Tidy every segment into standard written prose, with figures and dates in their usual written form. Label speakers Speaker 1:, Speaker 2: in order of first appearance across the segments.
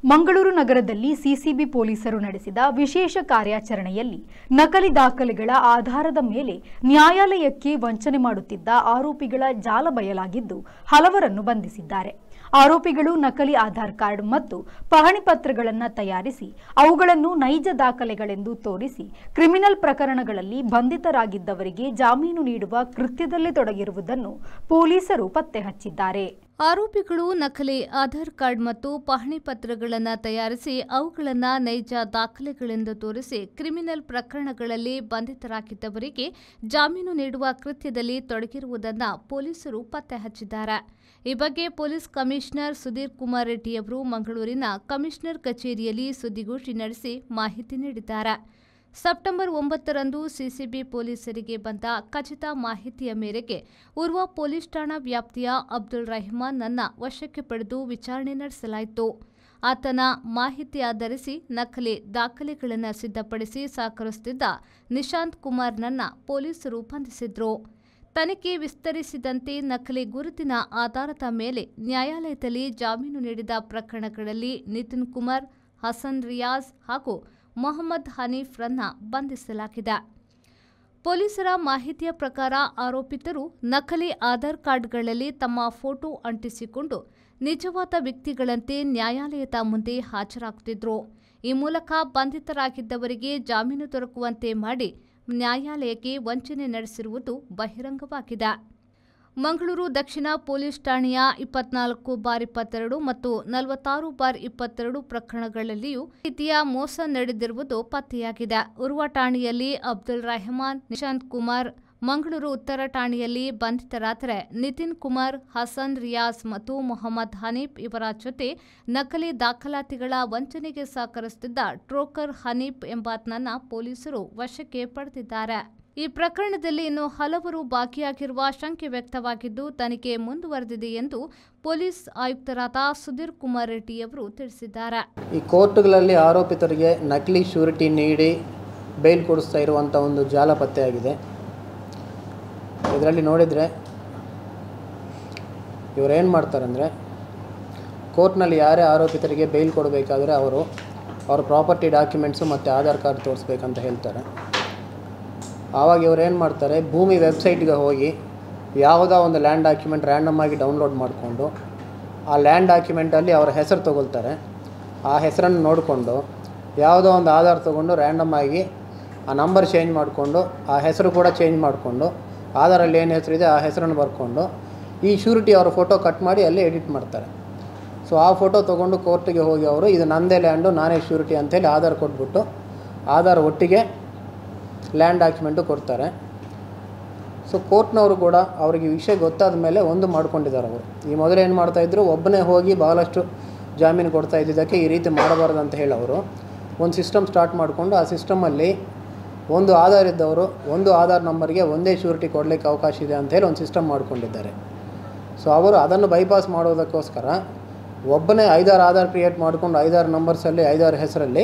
Speaker 1: ಮಂಗಳೂರು ನಗರದಲ್ಲಿ ಸಿಸಿಬಿ ಪೊಲೀಸರು ನಡೆಸಿದ ವಿಶೇಷ ಕಾರ್ಯಾಚರಣೆಯಲ್ಲಿ ನಕಲಿ ದಾಖಲೆಗಳ ಆಧಾರದ ಮೇಲೆ ನ್ಯಾಯಾಲಯಕ್ಕೆ ವಂಚನೆ ಮಾಡುತ್ತಿದ್ದ ಆರೋಪಿಗಳ ಜಾಲ ಬಯಲಾಗಿದ್ದು ಹಲವರನ್ನು ಬಂಧಿಸಿದ್ದಾರೆ. ಆರೋಪಿಗಳು ನಕಲಿ ಆಧಾರ್ ಕಾರ್ಡ್ ಮತ್ತು ಪಹಣಿ ಪತ್ರಗಳನ್ನು ತಯಾರಿಸಿ ಅವುಗಳನ್ನು ನೈಜ ದಾಖಲೆಗಳೆಂದು ತೋರಿಸಿ ಕ್ರಿಮಿನಲ್ ಪ್ರಕರಣಗಳಲ್ಲಿ ಬಂಧಿತರಾಗಿದ್ದವರಿಗೆ ಜಾಮೀನು ನೀಡುವ ಕೃತ್ಯದಲ್ಲಿ ತೊಡಗಿರುವುದನ್ನು ಪೊಲೀಸರು ಪತ್ತೆ ಹಚ್ಚಿದ್ದಾರೆ.
Speaker 2: ಆರೋಪಿಗಳು ನಕಲಿ ಆಧಾರ್ ಕಾರ್ಡ್ ಮತ್ತು ಪಹಣಿ ಪತ್ರಗಳನ್ನು ತಯಾರಿಸಿ ಅವುಗಳನ್ನು ನೈಜ ದಾಖಲೆಗಳೆಂದು ತೋರಿಸಿ ಕ್ರಿಮಿನಲ್ ಪ್ರಕರಣಗಳಲ್ಲಿ ಬಂಧಿತರಾಗಿದ್ದವರಿಗೆ ಜಾಮೀನು ನೀಡುವ ಕೃತ್ಯದಲ್ಲಿ ತೊಡಗಿರುವುದನ್ನು ಪೊಲೀಸರು ಪತ್ತೆ ಹಚ್ಚಿದ್ದಾರೆ. ಈ ಬಗ್ಗೆ ಪೊಲೀಸ್ ಕಮಿಷನರ್ ಸುಧೀರ್ ಕುಮಾರ್ ರೆಡ್ಡಿ ಅವರು ಮಂಗಳೂರಿನ ಕಮಿಷನರ್ ಕಚೇರಿಯಲ್ಲಿ ಸುದ್ದಿಗೋಷ್ಠಿ ನಡೆಸಿ ಮಾಹಿತಿ ನೀಡಿದ್ದಾರೆ. ಸೆಪ್ಟೆಂಬರ್ 9ರಂದು ಸಿಸಿಬಿ ಪೊಲೀಸರಿಗೆ ಬಂದ ಖಚಿತ ಮಾಹಿತಿಯ ಮೇರೆಗೆ ಉರ್ವ ಪೊಲೀಸ್ ಠಾಣಾ ವ್ಯಾಪ್ತಿಯ ಅಬ್ದುಲ್ ರೆಹಮಾನ್ನನ್ನು ವಶಕ್ಕೆ ಪಡೆದು ವಿಚಾರಣೆ ನಡೆಸಲಾಯಿತು. ಆತನ ಮಾಹಿತಿ ಆಧರಿಸಿ ನಕಲಿ ದಾಖಲೆಗಳನ್ನು ಸಿದ್ಧಪಡಿಸಿ ಸಹಕರಿಸುತ್ತಿದ್ದ ನಿಶಾಂತ್ ಕುಮಾರ್ನನ್ನು ಪೊಲೀಸರು ಬಂಧಿಸಿದ್ರು. ತನಿಖೆ ವಿಸ್ತರಿಸಿದಂತೆ ನಕಲಿ ಗುರುತಿನ ಆಧಾರದ ಮೇಲೆ ನ್ಯಾಯಾಲಯದಲ್ಲಿ ಜಾಮೀನು ನೀಡಿದ ಪ್ರಕರಣಗಳಲ್ಲಿ ನಿತಿನ್ ಕುಮಾರ್, ಹಸನ್ ರಿಯಾಜ್ ಹಾಗೂ ಮೊಹಮ್ಮದ್ ಹನೀಫ್ರನ್ನ ಬಂಧಿಸಲಾಗಿದೆ. ಪೊಲೀಸರ ಮಾಹಿತಿಯ ಪ್ರಕಾರ ಆರೋಪಿತರು ನಕಲಿ ಆಧಾರ್ ಕಾರ್ಡ್ಗಳಲ್ಲಿ ತಮ್ಮ ಫೋಟೋ ಅಂಟಿಸಿಕೊಂಡು ನಿಜವಾದ ವ್ಯಕ್ತಿಗಳಂತೆ ನ್ಯಾಯಾಲಯದ ಮುಂದೆ ಹಾಜರಾಗುತ್ತಿದ್ದರು. ಈ ಮೂಲಕ ಬಂಧಿತರಾಗಿದ್ದವರಿಗೆ ಜಾಮೀನು ದೊರಕುವಂತೆ ಮಾಡಿ ನ್ಯಾಯಾಲಯಕ್ಕೆ ವಂಚನೆ ನಡೆಸಿರುವುದು ಬಹಿರಂಗವಾಗಿದೆ. ಮಂಗಳೂರು ದಕ್ಷಿಣ ಪೊಲೀಸ್ ಠಾಣೆಯ 24/22 ಮತ್ತು 46/22 ಪ್ರಕರಣಗಳಲ್ಲಿಯೂ ರೀತಿಯ ಮೋಸ ನಡೆದಿರುವುದು ಪತ್ತೆಯಾಗಿದೆ. ಉರ್ವ ಠಾಣೆಯಲ್ಲಿ ಅಬ್ದುಲ್ ರೆಹಮಾನ್, ನಿಶಾಂತ್ ಕುಮಾರ್, ಮಂಗಳೂರು ಉತ್ತರ ಠಾಣೆಯಲ್ಲಿ ಬಂಧಿತರಾದರೆ ನಿತಿನ್ ಕುಮಾರ್, ಹಸನ್ ರಿಯಾಜ್ ಮತ್ತು ಮೊಹಮ್ಮದ್ ಹನೀಫ್ ಇವರ ಜೊತೆ ನಕಲಿ ದಾಖಲಾತಿಗಳ ವಂಚನೆಗೆ ಸಹಕರಿಸುತ್ತಿದ್ದ ಟ್ರೋಕರ್ ಹನೀಫ್ ಎಂಬಾತನನ್ನ ಪೊಲೀಸರು ವಶಕ್ಕೆ ಪಡೆದಿದ್ದಾರೆ. ಈ ಪ್ರಕರಣದಲ್ಲಿ ಇನ್ನು ಹಲವರು ಭಾಗಿಯಾಗಿರುವ ಶಂಕೆ ವ್ಯಕ್ತವಾಗಿದ್ದು ತನಿಖೆ ಮುಂದುವರೆದಿದೆ ಎಂದು ಪೊಲೀಸ್ ಆಯುಕ್ತರಾದ ಸುಧೀರ್ ಕುಮಾರ್ ರೆಡ್ಡಿ ಅವರು ತಿಳಿಸಿದ್ದಾರೆ.
Speaker 3: ಈ ಕೋರ್ಟ್ಗಳಲ್ಲಿ ಆರೋಪಿತರಿಗೆ ನಕಲಿ ಶ್ಯೂರಿಟಿ ನೀಡಿ ಬೇಲ್ ಕೊಡಿಸ್ತಾ ಇರುವಂಥ ಒಂದು ಜಾಲ ಪತ್ತೆಯಾಗಿದೆ. ಇದರಲ್ಲಿ ನೋಡಿದರೆ ಇವರೇನು ಮಾಡ್ತಾರಂದರೆ, ಕೋರ್ಟ್ನಲ್ಲಿ ಯಾರೇ ಆರೋಪಿತರಿಗೆ ಬೇಲ್ ಕೊಡಬೇಕಾದ್ರೆ ಅವ್ರ ಪ್ರಾಪರ್ಟಿ ಡಾಕ್ಯುಮೆಂಟ್ಸು ಮತ್ತು ಆಧಾರ್ ಕಾರ್ಡ್ ತೋರಿಸ್ಬೇಕಂತ ಹೇಳ್ತಾರೆ. ಆವಾಗ ಇವರೇನು ಮಾಡ್ತಾರೆ, ಭೂಮಿ ವೆಬ್ಸೈಟ್ಗೆ ಹೋಗಿ ಯಾವುದೋ ಒಂದು ಲ್ಯಾಂಡ್ ಡಾಕ್ಯುಮೆಂಟ್ ರ್ಯಾಂಡಮ್ ಆಗಿ ಡೌನ್ಲೋಡ್ ಮಾಡಿಕೊಂಡು ಆ ಲ್ಯಾಂಡ್ ಡಾಕ್ಯುಮೆಂಟಲ್ಲಿ ಅವರ ಹೆಸರು ತೊಗೊಳ್ತಾರೆ. ಆ ಹೆಸರನ್ನು ನೋಡಿಕೊಂಡು ಯಾವುದೋ ಒಂದು ಆಧಾರ್ ತೊಗೊಂಡು ರ್ಯಾಂಡಮ್ ಆಗಿ ಆ ನಂಬರ್ ಚೇಂಜ್ ಮಾಡಿಕೊಂಡು ಆ ಹೆಸರು ಕೂಡ ಚೇಂಜ್ ಮಾಡಿಕೊಂಡು ಆಧಾರಲ್ಲಿ ಏನು ಹೆಸರಿದೆ ಆ ಹೆಸರನ್ನು ಬರ್ಕೊಂಡು ಈ ಶ್ಯೂರಿಟಿ ಅವರ ಫೋಟೋ ಕಟ್ ಮಾಡಿ ಅಲ್ಲಿ ಎಡಿಟ್ ಮಾಡ್ತಾರೆ. ಸೊ ಆ ಫೋಟೋ ತೊಗೊಂಡು ಕೋರ್ಟಿಗೆ ಹೋಗಿ ಅವರು ಇದು ನಂದೇ ಲ್ಯಾಂಡು, ನಾನೇ ಶ್ಯೂರಿಟಿ ಅಂಥೇಳಿ ಆಧಾರ್ ಕೊಟ್ಬಿಟ್ಟು ಆಧಾರ್ ಒಟ್ಟಿಗೆ ಲ್ಯಾಂಡ್ ಡಾಕ್ಯುಮೆಂಟು ಕೊಡ್ತಾರೆ. ಸೊ ಕೋರ್ಟ್ನವರು ಕೂಡ ಅವರಿಗೆ ವಿಷಯ ಗೊತ್ತಾದ ಮೇಲೆ ಒಂದು ಮಾಡ್ಕೊಂಡಿದ್ದಾರೆ. ಅವರು ಈ ಮೊದಲು ಏನು ಮಾಡ್ತಾಯಿದ್ರು, ಒಬ್ಬನೇ ಹೋಗಿ ಭಾಳಷ್ಟು ಜಾಮೀನು ಕೊಡ್ತಾ ಇದ್ದಿದ್ದಕ್ಕೆ ಈ ರೀತಿ ಮಾಡಬಾರ್ದು ಅಂತ ಹೇಳಿ ಅವರು ಒಂದು ಸಿಸ್ಟಮ್ ಸ್ಟಾರ್ಟ್ ಮಾಡಿಕೊಂಡು ಆ ಸಿಸ್ಟಮಲ್ಲಿ ಒಂದು ಆಧಾರ್ ಇದ್ದವರು ಒಂದು ಆಧಾರ್ ನಂಬರ್ಗೆ ಒಂದೇ ಶ್ಯೂರಿಟಿ ಕೊಡಲಿಕ್ಕೆ ಅವಕಾಶ ಇದೆ ಅಂಥೇಳಿ ಒಂದು ಸಿಸ್ಟಮ್ ಮಾಡ್ಕೊಂಡಿದ್ದಾರೆ. ಸೊ ಅವರು ಅದನ್ನು ಬೈಪಾಸ್ ಮಾಡೋದಕ್ಕೋಸ್ಕರ ಒಬ್ಬನೇ 5-6 ಆಧಾರ್ ಕ್ರಿಯೇಟ್ ಮಾಡಿಕೊಂಡು 5-6 ನಂಬರ್ಸಲ್ಲಿ 5-6 ಹೆಸರಲ್ಲಿ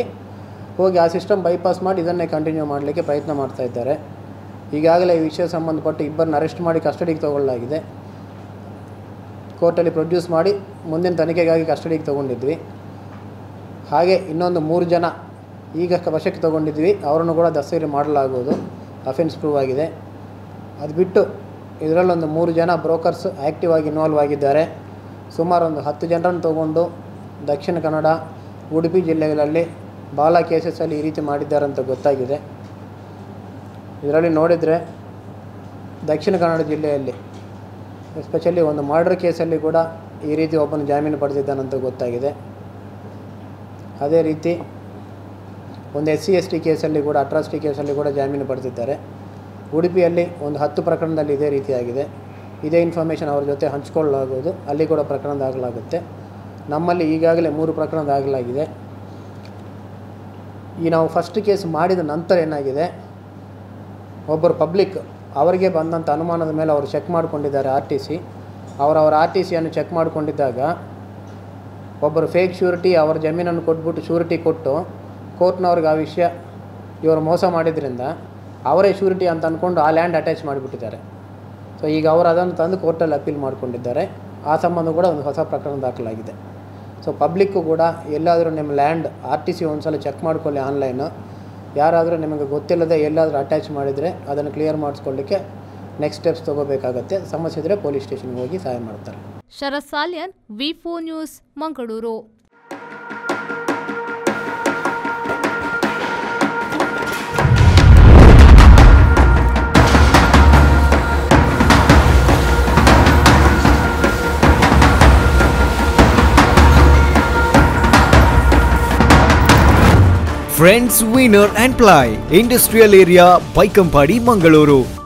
Speaker 3: ಹೋಗಿ ಆ ಸಿಸ್ಟಮ್ ಬೈಪಾಸ್ ಮಾಡಿ ಇದನ್ನೇ ಕಂಟಿನ್ಯೂ ಮಾಡಲಿಕ್ಕೆ ಪ್ರಯತ್ನ ಮಾಡ್ತಾ ಇದ್ದಾರೆ. ಈಗಾಗಲೇ ಈ ವಿಷಯ ಸಂಬಂಧಪಟ್ಟು ಇಬ್ಬರನ್ನ ಅರೆಸ್ಟ್ ಮಾಡಿ ಕಸ್ಟಡಿಗೆ ತಗೊಳ್ಳಲಾಗಿದೆ. ಕೋರ್ಟಲ್ಲಿ ಪ್ರೊಡ್ಯೂಸ್ ಮಾಡಿ ಮುಂದಿನ ತನಿಖೆಗಾಗಿ ಕಸ್ಟಡಿಗೆ ತೊಗೊಂಡಿದ್ವಿ. ಹಾಗೆ ಇನ್ನೊಂದು 3 ಜನ ಈಗ ವಶಕ್ಕೆ ತೊಗೊಂಡಿದ್ವಿ, ಅವರನ್ನು ಕೂಡ ದಸ್ತಗಿರಿ ಮಾಡಲಾಗುವುದು, ಅಫೆನ್ಸ್ ಪ್ರೂವ್ ಆಗಿದೆ. ಅದು ಬಿಟ್ಟು ಇದರಲ್ಲೊಂದು 3 ಜನ ಬ್ರೋಕರ್ಸ್ ಆ್ಯಕ್ಟಿವ್ ಆಗಿ ಇನ್ವಾಲ್ವ್ ಆಗಿದ್ದಾರೆ. ಸುಮಾರು ಒಂದು 10 ಜನರನ್ನು ತೊಗೊಂಡು ದಕ್ಷಿಣ ಕನ್ನಡ, ಉಡುಪಿ ಜಿಲ್ಲೆಗಳಲ್ಲಿ ಭಾಳ ಕೇಸಸಲ್ಲಿ ಈ ರೀತಿ ಮಾಡಿದ್ದಾರೆ ಅಂತ ಗೊತ್ತಾಗಿದೆ. ಇದರಲ್ಲಿ ನೋಡಿದರೆ ದಕ್ಷಿಣ ಕನ್ನಡ ಜಿಲ್ಲೆಯಲ್ಲಿ ಎಸ್ಪೆಷಲಿ ಒಂದು ಮರ್ಡರ್ ಕೇಸಲ್ಲಿ ಕೂಡ ಈ ರೀತಿ ಒಬ್ಬನು ಜಾಮೀನು ಪಡೆದಿದ್ದಾನಂತ ಗೊತ್ತಾಗಿದೆ. ಅದೇ ರೀತಿ ಒಂದು SC/ST ಕೇಸಲ್ಲಿ ಕೂಡ, ಅಟ್ರಾಸಿಟಿ ಕೇಸಲ್ಲಿ ಕೂಡ ಜಾಮೀನು ಪಡೆದಿದ್ದಾರೆ. ಉಡುಪಿಯಲ್ಲಿ ಒಂದು 10 ಪ್ರಕರಣದಲ್ಲಿ ಇದೇ ರೀತಿಯಾಗಿದೆ. ಇದೇ ಇನ್ಫಾರ್ಮೇಷನ್ ಅವ್ರ ಜೊತೆ ಹಂಚ್ಕೊಳ್ಳಲಾಗುವುದು, ಅಲ್ಲಿ ಕೂಡ ಪ್ರಕರಣ ದಾಖಲಾಗುತ್ತೆ. ನಮ್ಮಲ್ಲಿ ಈಗಾಗಲೇ 3 ಪ್ರಕರಣ ದಾಖಲಾಗಿದೆ. ಈ ನಾವು ಫಸ್ಟ್ ಕೇಸ್ ಮಾಡಿದ ನಂತರ ಏನಾಗಿದೆ, ಒಬ್ಬರು ಪಬ್ಲಿಕ್ ಅವರಿಗೆ ಬಂದಂಥ ಅನುಮಾನದ ಮೇಲೆ ಅವರು ಚೆಕ್ ಮಾಡಿಕೊಂಡಿದ್ದಾರೆ RTC. ಅವರ RTCಯನ್ನು ಚೆಕ್ ಮಾಡಿಕೊಂಡಿದ್ದಾಗ ಒಬ್ಬರು ಫೇಕ್ ಶ್ಯೂರಿಟಿ ಅವರ ಜಮೀನನ್ನು ಕೊಟ್ಬಿಟ್ಟು ಶ್ಯೂರಿಟಿ ಕೊಟ್ಟು ಕೋರ್ಟ್ನವ್ರಿಗೆ ಆ ವಿಷಯ ಇವರು ಮೋಸ ಮಾಡಿದ್ರಿಂದ ಅವರೇ ಶ್ಯೂರಿಟಿ ಅಂತ ಅಂದ್ಕೊಂಡು ಆ ಲ್ಯಾಂಡ್ ಅಟ್ಯಾಚ್ ಮಾಡಿಬಿಟ್ಟಿದ್ದಾರೆ. ಸೊ ಈಗ ಅವರು ಅದನ್ನು ತಂದು ಕೋರ್ಟಲ್ಲಿ ಅಪೀಲ್ ಮಾಡಿಕೊಂಡಿದ್ದಾರೆ. ಆ ಸಂಬಂಧ ಕೂಡ ಒಂದು ಹೊಸ ಪ್ರಕರಣ ದಾಖಲಾಗಿದೆ. ಸೊ ಪಬ್ಲಿಕ್ಕು ಕೂಡ ಎಲ್ಲಾದರೂ ನಿಮ್ಮ ಲ್ಯಾಂಡ್ RTC ಒಂದ್ಸಲ ಚೆಕ್ ಮಾಡ್ಕೊಳ್ಳಿ ಆನ್ಲೈನು. ಯಾರಾದರೂ ನಿಮಗೆ ಗೊತ್ತಿಲ್ಲದೆ ಎಲ್ಲಾದರೂ ಅಟ್ಯಾಚ್ ಮಾಡಿದರೆ ಅದನ್ನು ಕ್ಲಿಯರ್ ಮಾಡಿಸ್ಕೊಳ್ಳಿಕ್ಕೆ ನೆಕ್ಸ್ಟ್ ಸ್ಟೆಪ್ಸ್ ತೊಗೋಬೇಕಾಗತ್ತೆ. ಸಮಸ್ಯೆ ಇದ್ದರೆ ಪೊಲೀಸ್ ಸ್ಟೇಷನ್ಗೆ ಹೋಗಿ ಸಹಾಯ ಮಾಡ್ತಾರೆ.
Speaker 2: Sharath Salian, V4 news, Mangaluru.
Speaker 4: Friends Winner and Ply, Industrial Area, Baikampadi, Mangaluru.